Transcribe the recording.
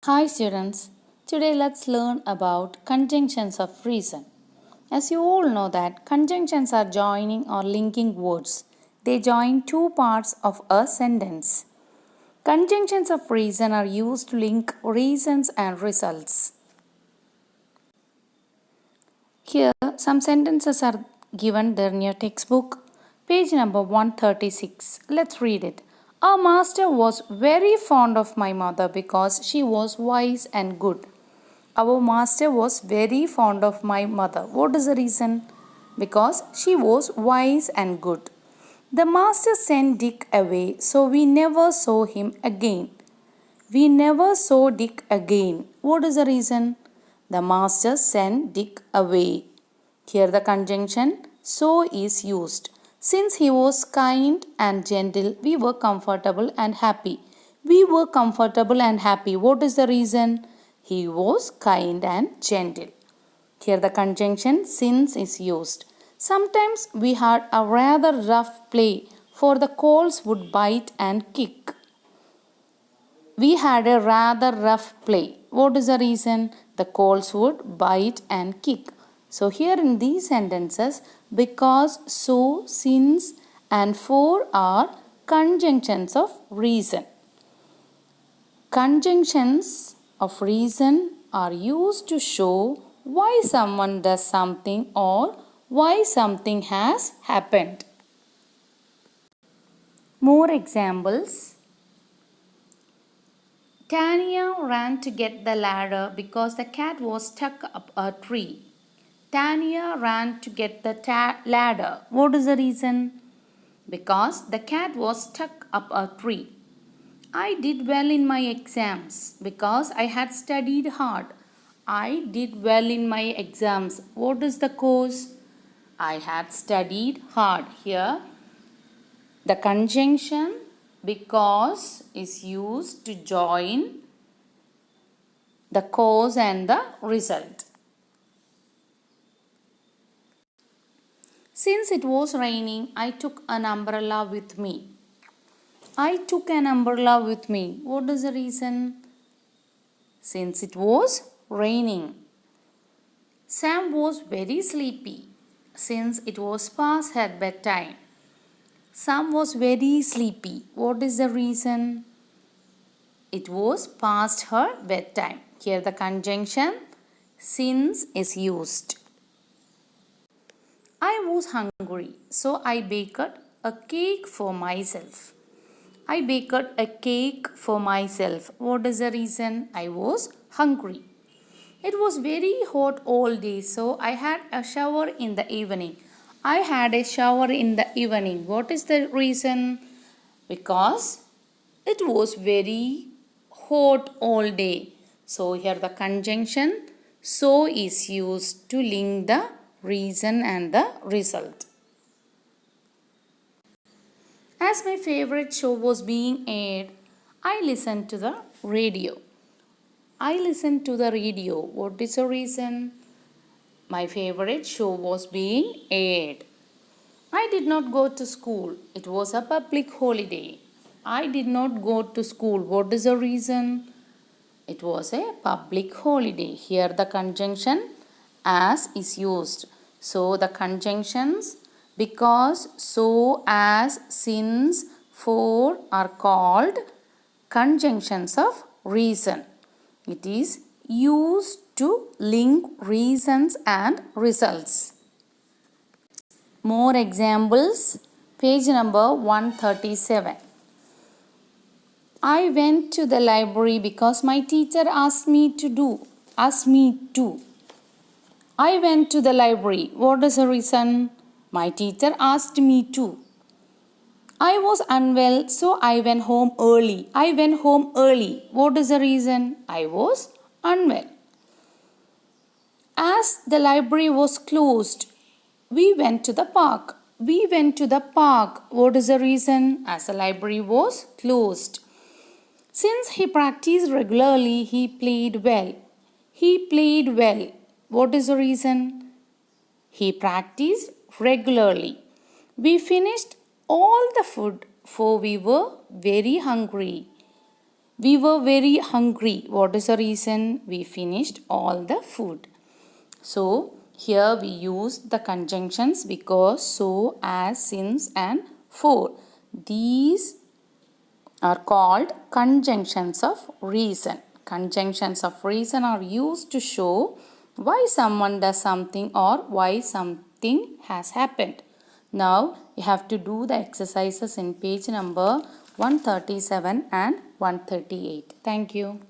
Hi students, today let's learn about conjunctions of reason. As you all know that conjunctions are joining or linking words. They join two parts of a sentence. Conjunctions of reason are used to link reasons and results. Here some sentences are given there in your textbook, page number 136. Let's read it. Our master was very fond of my mother because she was wise and good. Our master was very fond of my mother. What is the reason? Because she was wise and good. The master sent Dick away, so we never saw him again. We never saw Dick again. What is the reason? The master sent Dick away. Here the conjunction so is used. Since he was kind and gentle, we were comfortable and happy. We were comfortable and happy. What is the reason? He was kind and gentle. Here the conjunction since is used. Sometimes we had a rather rough play, for the coals would bite and kick. We had a rather rough play. What is the reason? The coals would bite and kick. So, here in these sentences, because, so, since, and for are conjunctions of reason. Conjunctions of reason are used to show why someone does something or why something has happened. More examples. Tanya ran to get the ladder because the cat was stuck up a tree. Tanya ran to get the ladder. What is the reason? Because the cat was stuck up a tree. I did well in my exams because I had studied hard. I did well in my exams. What is the cause? I had studied hard. Here, the conjunction because is used to join the cause and the result. Since it was raining, I took an umbrella with me. I took an umbrella with me. What is the reason? Since it was raining. Sam was very sleepy since it was past her bedtime. Sam was very sleepy. What is the reason? It was past her bedtime. Here the conjunction since is used. I was hungry, so I baked a cake for myself. I baked a cake for myself. What is the reason? I was hungry. It was very hot all day, so I had a shower in the evening. I had a shower in the evening. What is the reason? Because it was very hot all day. So here the conjunction so is used to link the reason and the result. As my favorite show was being aired, I listened to the radio. I listened to the radio. What is the reason? My favorite show was being aired. I did not go to school. It was a public holiday. I did not go to school. What is the reason? It was a public holiday. Here the conjunction as is used. So the conjunctions because, so, as, since, for are called conjunctions of reason. It is used to link reasons and results. More examples, page number 137. I went to the library because my teacher asked me to. I went to the library. What is the reason? My teacher asked me to. I was unwell, so I went home early. I went home early. What is the reason? I was unwell. As the library was closed, we went to the park. We went to the park. What is the reason? As the library was closed. Since he practiced regularly, he played well. He played well. What is the reason? He practiced regularly. We finished all the food for we were very hungry. We were very hungry. What is the reason? We finished all the food. So here we use the conjunctions because, so, as, since and for. These are called conjunctions of reason. Conjunctions of reason are used to show why someone does something or why something has happened. Now you have to do the exercises in page number 137 and 138. Thank you.